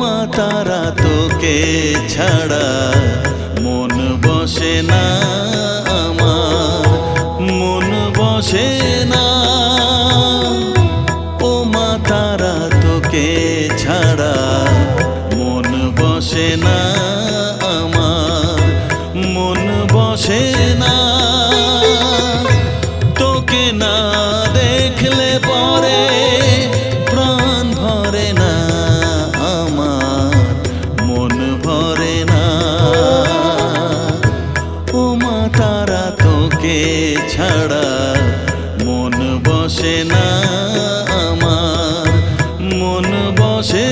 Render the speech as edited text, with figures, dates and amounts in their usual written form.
মা তারা তোকে ছাড়া মন বসে না আমার, মন বসে না। ও মা তারা তোকে ছাড়া মন বসে না আমার, মন বসে না। তোকে না দেখলে পরে প্রাণ ভরে না আমার, মন ভরে না। ও মা তারা তোকে ছাড়া মন বসে না আমার, মন বসে